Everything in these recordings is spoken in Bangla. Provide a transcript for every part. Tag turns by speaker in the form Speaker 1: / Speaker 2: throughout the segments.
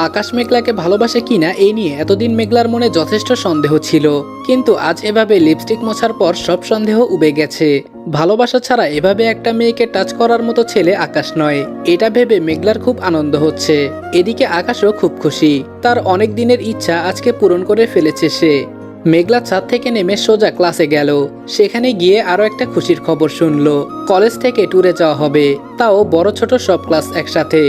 Speaker 1: আকাশ মেঘলাকে ভালোবাসে কিনা এই নিয়ে এতদিন মেঘলার মনে যথেষ্ট সন্দেহ ছিল, কিন্তু আজ এভাবে লিপস্টিক মোছার পর সব সন্দেহ উবে গেছে। ভালোবাসা ছাড়া এভাবে একটা মেয়েকে টাচ করার মতো ছেলে আকাশ নয়, এটা ভেবে মেঘলার খুব আনন্দ হচ্ছে। এদিকে আকাশও খুব খুশি, তার অনেক দিনের ইচ্ছা আজকে পূরণ করে ফেলেছে সে। মেঘলা ছাদ থেকে নেমে সোজা ক্লাসে গেল। সেখানে গিয়ে আরো একটা খুশির খবর শুনলো, কলেজ থেকে ট্যুরে যাওয়া হবে, তাও বড় ছোট সব ক্লাস একসাথে।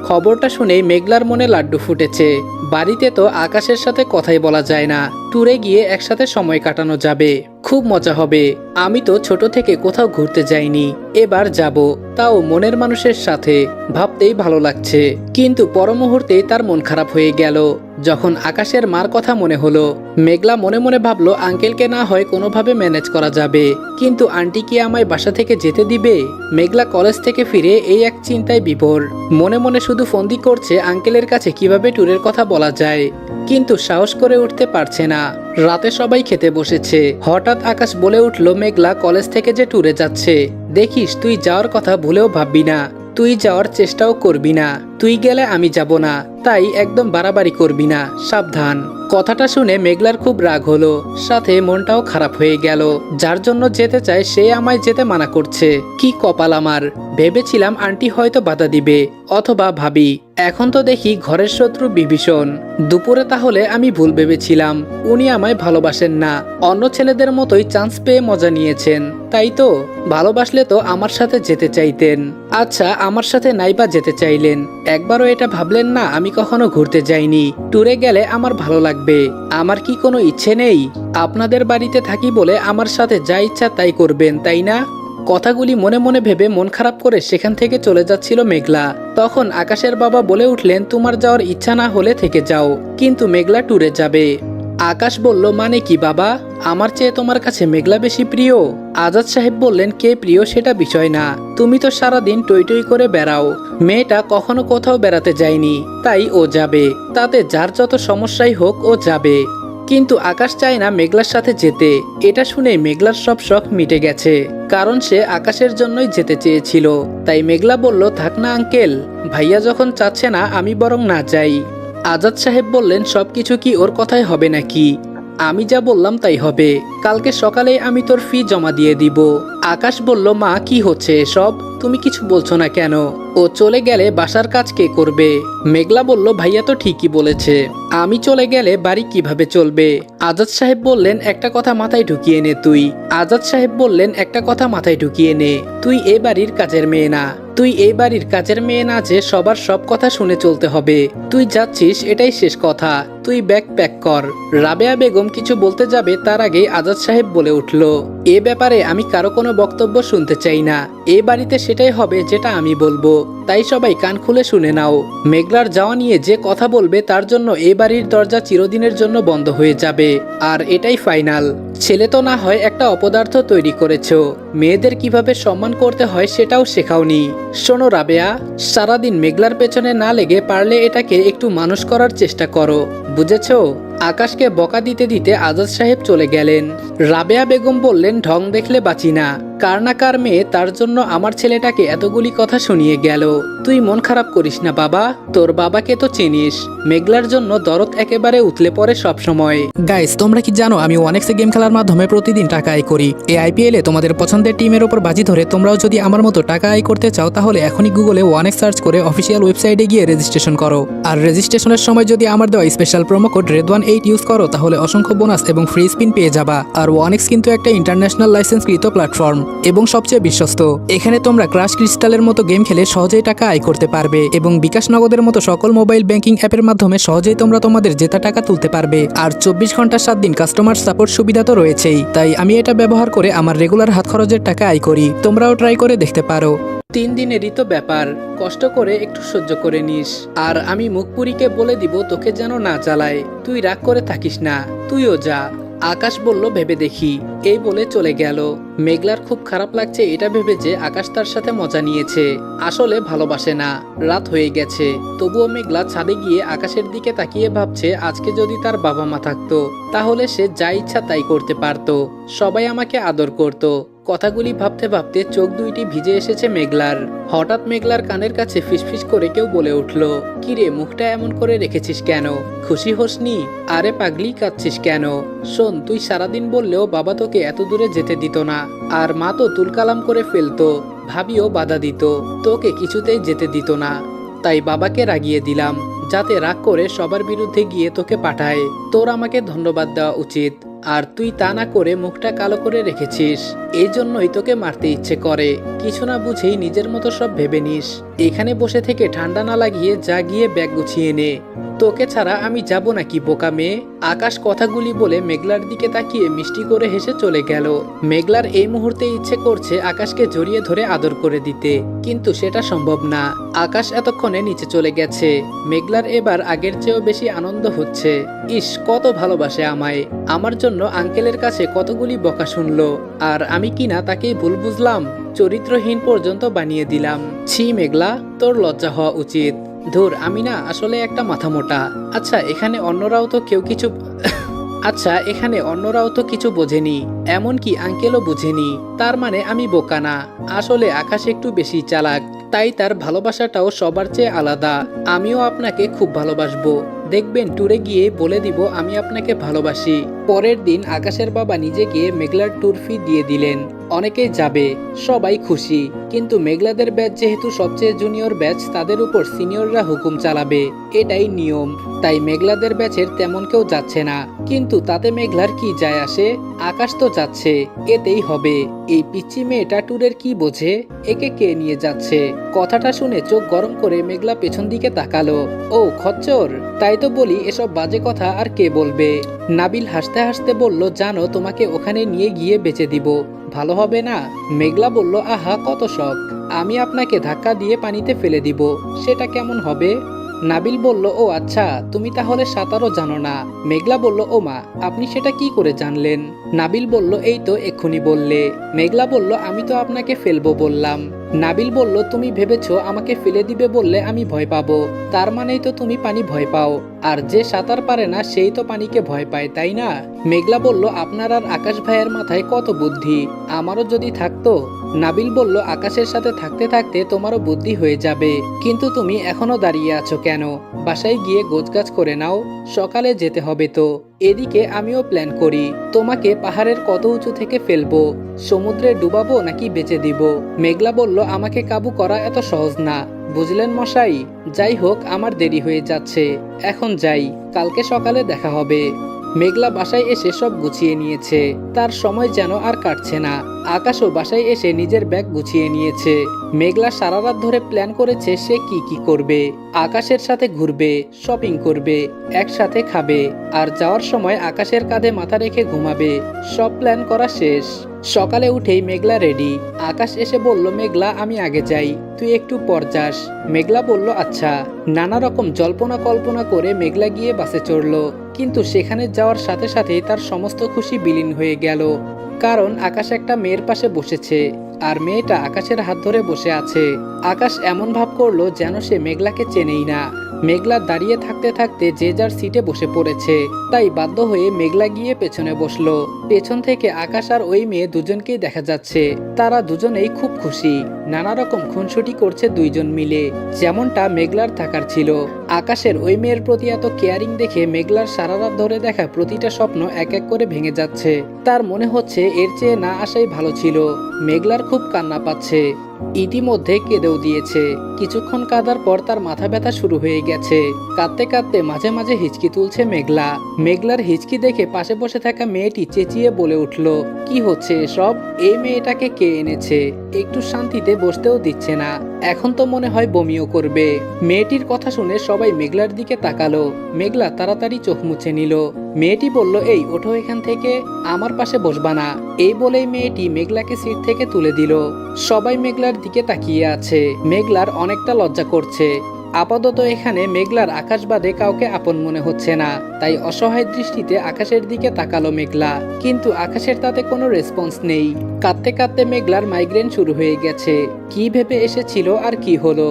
Speaker 1: খবরটা শুনেই মেঘলার মনে লাড্ডু ফুটেছে। বাড়িতে তো আকাশের সাথে কথাই বলা যায় না, ট্যুরে গিয়ে একসাথে সময় কাটানো যাবে, খুব মজা হবে। আমি তো ছোট থেকে কোথাও ঘুরতে যাইনি, এবার যাব, তাও মনের মানুষের সাথে, ভাবতেই ভালো লাগছে। কিন্তু পর মুহূর্তেই তার মন খারাপ হয়ে গেল যখন আকাশের মার কথা মনে হলো। মেঘলা মনে মনে ভাবলো আঙ্কেলকে না হয় কোনোভাবে ম্যানেজ করা যাবে, কিন্তু আন্টি কি আমায় বাসা থেকে যেতে দিবে? মেঘলা কলেজ থেকে ফিরে এই এক চিন্তায় বিভোর, মনে মনে শুধু ফন্দি করছে আঙ্কেলের কাছে কিভাবে ট্যুরের কথা বলা যায়, কিন্তু সাহস করে উঠতে পারছে না। রাতে সবাই খেতে বসেছে, হঠাৎ আকাশ বলে উঠল, মেঘলা কলেজ থেকে যে ট্যুরে যাচ্ছে, দেখিস তুই যাওয়ার কথা ভুলেও ভাববি না, তুই যাওয়ার চেষ্টাও করবি না, তুই গেলে আমি যাব না, তাই একদম বাড়াবাড়ি করবি না, সাবধান। কথাটা শুনে মেঘলার খুব রাগ হলো, সাথে মনটাও খারাপ হয়ে গেল। যার জন্য যেতে চায় সে আমায় যেতে মানা করছে, কি কপাল আমার। ভেবেছিলাম আন্টি হয়তো বাধা দিবে, অথবা ভাবি, এখন তো দেখি ঘরের শত্রু বিভীষণ। দুপুরে তাহলে আমি ভুল ভেবেছিলাম, উনি আমায় ভালোবাসেন না, অন্য ছেলেদের মতোই চান্স পেয়ে মজা নিয়েছেন, তাই তো? ভালোবাসলে তো আমার সাথে যেতে চাইতেন। আচ্ছা, আমার সাথে নাইবা যেতে চাইলেন, একবারও এটা ভাবলেন না আমি কখনো ঘুরতে যাইনি, ট্যুরে গেলে আমার ভালো লাগবে? আমার কি কোনো ইচ্ছে নেই? আপনাদের বাড়িতে থাকি বলে আমার সাথে যা ইচ্ছা তাই করবেন, তাই না? কথাগুলি মনে মনে ভেবে মন খারাপ করে সেখান থেকে চলে যাচ্ছিল মেঘলা। তখন আকাশের বাবা বলে উঠলেন, তোমার যাওয়ার ইচ্ছা না হলে থেকে যাও, কিন্তু মেঘলা ট্যুরে যাবে। আকাশ বলল, মানে কি বাবা, আমার চেয়ে তোমার কাছে মেঘলা বেশি প্রিয়? আজাদ সাহেব বললেন, কে প্রিয় সেটা বিষয় না, তুমি তো সারাদিন টই টই করে বেড়াও, মেয়েটা কখনো কোথাও বেড়াতে যায়নি, তাই ও যাবে, তাতে যার যত সমস্যাই হোক ও যাবে। কিন্তু আকাশ চায় না মেঘলার সাথে যেতে। এটা শুনে মেঘলার সব শখ মিটে গেছে, কারণ সে আকাশের জন্যই যেতে চেয়েছিল। তাই মেঘলা বলল, থাক না আঙ্কেল, ভাইয়া যখন চাচ্ছে না আমি বরং না যাই। আজাদ সাহেব বললেন, সবকিছু কি ওর কথাই হবে নাকি? আমি যা বললাম তাই হবে, কালকে সকালে আমি তোর ফি জমা দিয়ে দিব। আকাশ বলল, মা কি হচ্ছে এসব, তুমি কিছু বলছো না কেন? ও চলে গেলে বাসার কাজ কে করবে? মেঘলা বলল, ভাইয়া তো ঠিকই বলেছে, আমি চলে গেলে বাড়ি কিভাবে চলবে? আজাদ সাহেব বললেন, একটা কথা মাথায় ঢুকিয়ে নে তুই। আজাদ সাহেব বললেন, একটা কথা মাথায় ঢুকিয়ে নে, তুই এই বাড়ির কাজের মেয়ে না, তুই এই বাড়ির কাজের মেয়ে না যে সবার সব কথা শুনে চলতে হবে। তুই যাচ্ছিস এটাই শেষ কথা, তুই ব্যাগ প্যাক কর। রাবেয়া বেগম কিছু বলতে যাবে তার আগেই আজাদ সাহেব বলে উঠল, এ ব্যাপারে আমি কারো কোনো বক্তব্য শুনতে চাই না, এ বাড়িতে সেটাই হবে যেটা আমি বলবো, তাই সবাই কান খুলে শুনে নাও। মেঘলার যাওয়া নিয়ে যে কথা বলবে তার জন্য এ বাড়ির দরজা চিরদিনের জন্য বন্ধ হয়ে যাবে, আর এটাই ফাইনাল। ছেলে তো না হয় একটা অপদার্থ তৈরি করেছো, মেয়েদের কিভাবে সম্মান করতে হয় সেটাও শেখাওনি। শোনো রাবেয়া, সারাদিন মেঘলার পেছনে না লেগে পারলে এটাকে একটু মানুষ করার চেষ্টা করো, বুঝেছো? আকাশকে বকা দিতে দিতে আজাদ সাহেব চলে গেলেন। রাবেয়া বেগম বললেন, ঢং দেখলে বাঁচি না, কার না কার মেয়ে তার জন্য আমার ছেলেটাকে এতগুলি কথা শুনিয়ে গেল। তুই মন খারাপ করিস না বাবা, তোর বাবাকে তো চিনিস, মেঘলার জন্য দরদ একেবারে উতলে পড়ে সব সময়।
Speaker 2: গাইস, তোমরা কি জানো আমি ওয়ানেক্সে গেম খেলার মাধ্যমে প্রতিদিন টাকা আয় করি? এই আইপিএলে তোমাদের পছন্দের টিমের উপর বাজি ধরে তোমরাও যদি আমার মতো টাকা আয় করতে চাও, তাহলে এখনই গুগলে ওয়ানেক্স সার্চ করে অফিসিয়াল ওয়েবসাইটে গিয়ে রেজিস্ট্রেশন করো। আর রেজিস্ট্রেশনের সময় যদি আমার দেওয়া special promo code RED18 use করো, তাহলে অসংখ্য বোনাস এবং ফ্রি স্পিন পেয়ে যাবা। আর ওয়ানেক্স কিন্তু একটা ইন্টারন্যাশনাল লাইসেন্সকৃত প্ল্যাটফর্ম এবং সবচেয়ে বিশ্বস্ত। এখানে তোমরা ক্রাশ ক্রিস্টালের মতো গেম খেলে সহজেই টাকা আয় করতে পারবে এবং বিকাশ নগদের মতো সকল মোবাইল ব্যাংকিং অ্যাপের মাধ্যমে সহজেই তোমরা তোমাদের জেতা টাকা তুলতে পারবে। আর 24 ঘন্টা 7 দিন কাস্টমার সাপোর্ট সুবিধা তো রয়েছেই। তাই আমি এটা ব্যবহার করে আমার রেগুলার হাত খরচের টাকা আয় করি, তোমরাও ট্রাই করে দেখতে পারো।
Speaker 1: 3 দিনেরই তো ব্যাপার, কষ্ট করে একটু সহ্য করে নিস। আর আমি মুখপুরীকে বলে দিব তোকে যেন না জ্বালায়, তুই রাগ করে থাকিস না, তুইও যা। আকাশ বলল, ভেবে দেখি, এই বলে চলে গেল। মেঘলার খুব খারাপ লাগছে এটা ভেবে যে আকাশ তার সাথে মজা নিয়েছে, আসলে ভালোবাসে না। রাত হয়ে গেছে, তবুও মেঘলা ছাদে গিয়ে আকাশের দিকে তাকিয়ে ভাবছে, আজকে যদি তার বাবা মা থাকতো তাহলে সে যা ইচ্ছা তাই করতে পারতো, সবাই আমাকে আদর করত, কথাগুলি ভাবতে ভাবতে চোখ দুইটি ভিজে এসেছে মেঘলার। হঠাৎ মেঘলার কানের কাছে ফিসফিস করে কেউ বলে উঠল, কিরে মুখটা এমন করে রেখেছিস কেন? খুশি হোসনি? আরে পাগলি, কাঁদছিস কেন? শোন, তুই সারাদিন বললেও বাবা তোকে এত দূরে যেতে দিত না, আর মা তো তুলকালাম করে ফেলতো, ভাবিও বাধা দিত, তোকে কিছুতেই যেতে দিত না। তাই বাবাকে রাগিয়ে দিলাম, যাতে রাগ করে সবার বিরুদ্ধে গিয়ে তোকে পাঠায়। তোর আমাকে ধন্যবাদ দেওয়া উচিত, আর তুই তা না করে মুখটা কালো করে রেখেছিস। এই জন্যই তোকে মারতে ইচ্ছে করে। কিছু না বুঝেই নিজের মতো সব ভেবে নিস। এখানে বসে থেকে ঠান্ডা না লাগিয়ে যা গিয়ে ব্যাগ গুছিয়ে নে। তোকে ছাড়া আমি যাব নাকি বোকা মেয়ে? আকাশ কথাগুলি বলে মেঘলার দিকে তাকিয়ে মিষ্টি করে হেসে চলে গেল। মেঘলার এই মুহূর্তে ইচ্ছে করছে আকাশকে জড়িয়ে ধরে আদর করে দিতে, কিন্তু সেটা সম্ভব না। আকাশ এতক্ষণে নিচে চলে গেছে। মেঘলার এবার আগের চেয়েও বেশি আনন্দ হচ্ছে। ইস, কত ভালোবাসে আমায়। আমার জন্য আঙ্কেলের কাছে কতগুলি বকা শুনলো, আর আমি কিনা তাকেই ভুল বুঝলাম, চরিত্রহীন পর্যন্ত বানিয়ে দিলাম। ছি মেঘলা, তোর লজ্জা হওয়া উচিত। ধুর, আমি না আসলে একটা মাথা মোটা। আচ্ছা, এখানে অন্যরাও তো কিছু বোঝেনি, এমনকি আঙ্কেলও বুঝেনি। তার মানে আমি বোকা না। আসলে আকাশ একটু বেশি চালাক, তাই তার ভালোবাসাটাও সবার চেয়ে আলাদা। আমিও আপনাকে খুব ভালোবাসবো। দেখবেন ট্যুরে গিয়ে বলে দিব আমি আপনাকে ভালোবাসি। পরের দিন আকাশের বাবা নিজে গিয়ে মেঘলার ট্যুর ফি দিয়ে দিলেন। অনেকেই যাবে, সবাই খুশি, কিন্তু মেঘলাদের ব্যাচ যেহেতু সবচেয়ে জুনিয়র ব্যাচ, তাদের উপর সিনিয়ররা হুকুম চালাবে, এটাই নিয়ম। তাই মেঘলাদের ব্যাচের তেমন কেউ যাচ্ছে না, কিন্তু তাতে মেঘলার কি যায় আসে? আকাশ তো যাচ্ছে, এতেই হবে। এই পিচ্চি মেয়েটা ট্যুরের কি বোঝে? একে কে নিয়ে যাচ্ছে? কথাটা শুনে চোখ গরম করে মেঘলা পেছন দিকে তাকালো। ও খচ্চর, তাই তো বলি এসব বাজে কথা আর কে বলবে। নাবিল হাসতে হাসতে বলল, জানো তোমাকে ওখানে নিয়ে গিয়ে বেচে দিব, ভালো হবে না? মেঘলা বলল, আহা কত শখ, আমি আপনাকে ধাক্কা দিয়ে পানিতে ফেলে দিব, সেটা কেমন হবে? নাবিল বলল, ও আচ্ছা, তুমি তাহলে সাঁতারও জানো না। মেঘলা বলল, ও মা, আপনি সেটা কি করে জানলেন? নাবিল বলল, এই তো এক্ষুনি বললে। মেঘলা বলল, আমি তো আপনাকে ফেলবো বললাম। নাবিল বলল, তুমি ভেবেছো আমাকে ফেলে দিবে বললে আমি ভয় পাবো? তার মানেই তো তুমি পানি ভয় পাও, আর যে সাঁতার পারে না সেই তো পানিকে ভয় পায়, তাই না? মেঘলা বলল, আপনার আর আকাশ ভাইয়ের মাথায় কত বুদ্ধি, আমারও যদি থাকতো। নাবিল বলল, আকাশের সাথে থাকতে থাকতে তোমারও বুদ্ধি হয়ে যাবে, কিন্তু তুমি এখনো দাঁড়িয়ে আছো কেন? বাসায় গিয়ে গোছগাছ করে নাও, সকালে যেতে হবে তো। এদিকে আমিও প্ল্যান করি, তোমাকে পাহাড়ের কত উঁচু থেকে ফেলবো, সমুদ্রে ডুবাবো নাকি বেচে দিব। মেঘলা বলল, আমাকে কাবু করা এত সহজ না, বুঝলেন মশাই? যাই হোক, আমার দেরি হয়ে যাচ্ছে, এখন যাই, কালকে সকালে দেখা হবে। মেঘলা বাসায় এসে সব গুছিয়ে নিয়েছে, তার সময় যেন আর কাটছে না। আকাশও বাসায় এসে নিজের ব্যাগ গুছিয়ে নিয়েছে। মেঘলা সারা রাত ধরে প্ল্যান করেছে সে কি কি করবে। আকাশের সাথে ঘুরবে, শপিং করবে, একসাথে খাবে, আর যাওয়ার সময় আকাশের কাঁধে মাথা রেখে ঘুমাবে। সব প্ল্যান করা শেষ। সকালে উঠেই মেঘলা রেডি। আকাশ এসে বলল, মেঘলা আমি আগে যাই, তুই একটু পর যাস। মেঘলা বলল, আচ্ছা। নানা রকম জল্পনা কল্পনা করে মেঘলা গিয়ে বাসে চড়ল, কিন্তু সেখানে যাওয়ার সাথে সাথেই তার সমস্ত খুশি বিলীন হয়ে গেল। কারণ আকাশ একটা মেয়ের পাশে বসেছে, আর মেয়েটা আকাশের হাত ধরে বসে আছে। আকাশ এমন ভাব করলো যেন সে মেঘলাকে চেনেই না। মেঘলা দাঁড়িয়ে থাকতে থাকতে যে যার সিটে বসে পড়েছে, তাই বাধ্য হয়ে মেঘলা গিয়ে পেছনে বসলো। পেছন থেকে আকাশ আর ওই মেয়ে দুজনকেই দেখা যাচ্ছে। তারা দুজনেই খুব খুশি, নানা রকম খুনসুটি করছে দুইজন মিলে, যেমনটা মেঘলার থাকার ছিল। আকাশের ওই মেয়ের প্রতি এত কেয়ারিং দেখে মেঘলার সারা রাত ধরে দেখা প্রতিটা স্বপ্ন এক এক করে ভেঙে যাচ্ছে। তার মনে হচ্ছে এর চেয়ে না আসাই ভালো ছিল। মেঘলার খুব কান্না পাচ্ছে, ইতিমধ্যে কেঁদেও দিয়েছে। কিছুক্ষণ কাঁদার পর তার মাথা ব্যথা শুরু হয়ে গেছে। কাঁদতে কাঁদতে মাঝে মাঝে হিচকি তুলছে মেঘলা। মেঘলার হিচকি দেখে পাশে বসে থাকা মেয়েটি চেঁচিয়ে বলে উঠল, কি হচ্ছে এসব? এই মেয়েটাকে কে এনেছে? একটু শান্তিতে বসতেও দিচ্ছে না, এখন তো মনে হয় বমিও করবে। মেয়েটির কথা শুনে সবাই মেঘলার দিকে তাকালো। মেঘলা তাড়াতাড়ি চোখ মুছে নিল। মেয়েটি বলল, এই ওঠো এখান থেকে, আমার পাশে বসবা না। এই বলেই মেয়েটি মেঘলাকে সিট থেকে তুলে দিল। সবাই মেঘলার দিকে তাকিয়ে আছে। মেঘলার অনেকটা লজ্জা করছে, আপাতত এখানে মেঘলার আকাশ বাদে কাউকে আপন মনে হচ্ছে না, তাই অসহায় দৃষ্টিতে আকাশের দিকে তাকালো মেঘলা। কিন্তু আকাশের তাতে কোনো রেসপন্স নেই। কাঁদতে কাঁদতে মেঘলার মাইগ্রেন শুরু হয়ে গেছে। কি ভেবে এসেছিল আর কি হলো?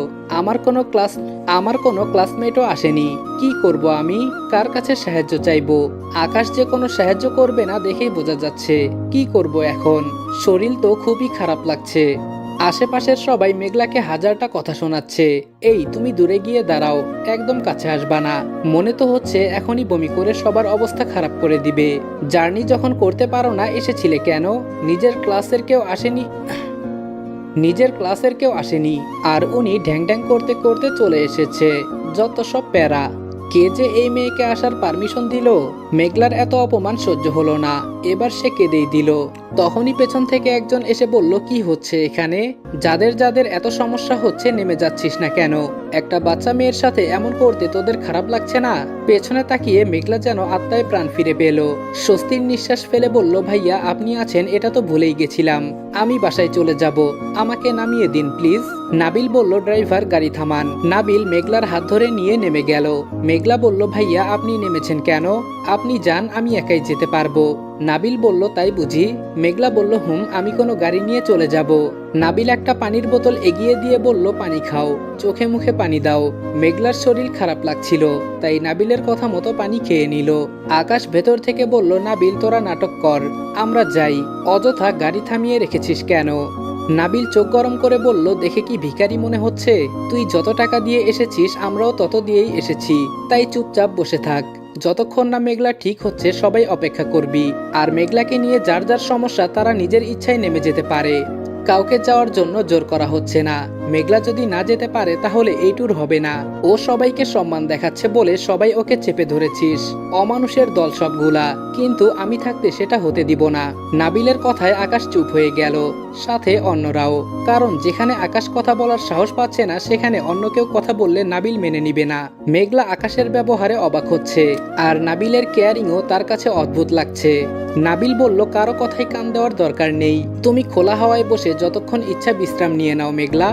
Speaker 1: আমার কোনো ক্লাসমেটও আসেনি। কি করব আমি? কার কাছে সাহায্য চাইবো? আকাশ যে কোনো সাহায্য করবে না দেখেই বোঝা যাচ্ছে। কি করব এখন? শরীর তো খুবই খারাপ লাগছে। আশেপাশের সবাই মেঘলাকে হাজারটা কথা শোনাচ্ছে। এই তুমি দূরে গিয়ে দাঁড়াও, একদম কাছে আসবা না। মনে তো হচ্ছে এখনই বমি করে সবার অবস্থা খারাপ করে দিবে। জার্নি যখন করতে পারো না এসেছিলে কেন? নিজের ক্লাসের কেউ আসেনি আর উনি ঢ্যাং ঢ্যাং করতে করতে চলে এসেছে। যত সব প্যারা। কে যে এই মেয়েকে আসার পারমিশন দিল? মেঘলার এত অপমান সহ্য হলো না, এবার সে কেঁদেই দিল। তখনই পেছন থেকে একজন এসে বলল, কি হচ্ছে এখানে? যাদের যাদের এত সমস্যা হচ্ছে নেমে যাচ্ছিস না কেন? একটা বাচ্চা মেয়ের সাথে এমন করতে তোদের খারাপ লাগছে না? পেছনে তাকিয়ে মেঘলা যেন আত্মায় প্রাণ ফিরে পেল। স্বস্তির নিঃশ্বাস ফেলে বলল, ভাইয়া আপনি আছেন এটা তো ভুলেই গেছিলাম। আমি বাসায় চলে যাব, আমাকে নামিয়ে দিন প্লিজ। নাবিল বলল, ড্রাইভার গাড়ি থামান। নাবিল মেঘলার হাত ধরে নিয়ে নেমে গেল। মেঘলা বলল, ভাইয়া আপনি নেমেছেন কেন? আপনি যান, আমি একাই যেতে পারবো। নাবিল বলল, তাই বুঝি? মেঘলা বলল, আমি কোনো গাড়ি নিয়ে চলে যাব। নাবিল একটা পানির বোতল এগিয়ে দিয়ে বলল, পানি খাও, চোখে মুখে পানি দাও। মেঘলার শরীর খারাপ লাগছিল, তাই নাবিলের কথা মতো পানি খেয়ে নিল। আকাশ ভেতর থেকে বলল, নাবিল তোরা নাটক কর, আমরা যাই। অযথা গাড়ি থামিয়ে রেখেছিস কেন? নাবিল চোখ গরম করে বলল, দেখে কি ভিখারি মনে হচ্ছে? তুই যত টাকা দিয়ে এসেছিস আমরাও তত দিয়েই এসেছি, তাই চুপচাপ বসে থাক। যতক্ষণ না মেঘলা ঠিক হচ্ছে সবাই অপেক্ষা করবি। আর মেঘলাকে নিয়ে যার যার সমস্যা তারা নিজের ইচ্ছায় নেমে যেতে পারে। কাউকে যাওয়ার জন্য জোর করা হচ্ছে না। মেঘলা যদি না যেতে পারে তাহলে এই ট্যুর হবে না। ও সবাইকে সম্মান দেখাচ্ছে বলে সবাই ওকে চেপে ধরেছিস। অমানুষের দল সবগুলা। কিন্তু আমি থাকতে সেটা হতে দিব না। নাবিলের কথায় আকাশ চুপ হয়ে গেল, সাথে অন্যরাও। কারণ যেখানে আকাশ কথা বলার সাহস পাচ্ছে না সেখানে অন্য কেউ কথা বললে নাবিল মেনে নিবে না। মেঘলা আকাশের ব্যবহারে অবাক হচ্ছে, আর নাবিলের কেয়ারিংও তার কাছে অদ্ভুত লাগছে। নাবিল বলল, কারো কথায় কান দেওয়ার দরকার নেই। তুমি খোলা হাওয়ায় বসে যতক্ষণ ইচ্ছা বিশ্রাম নিয়ে নাও মেঘলা।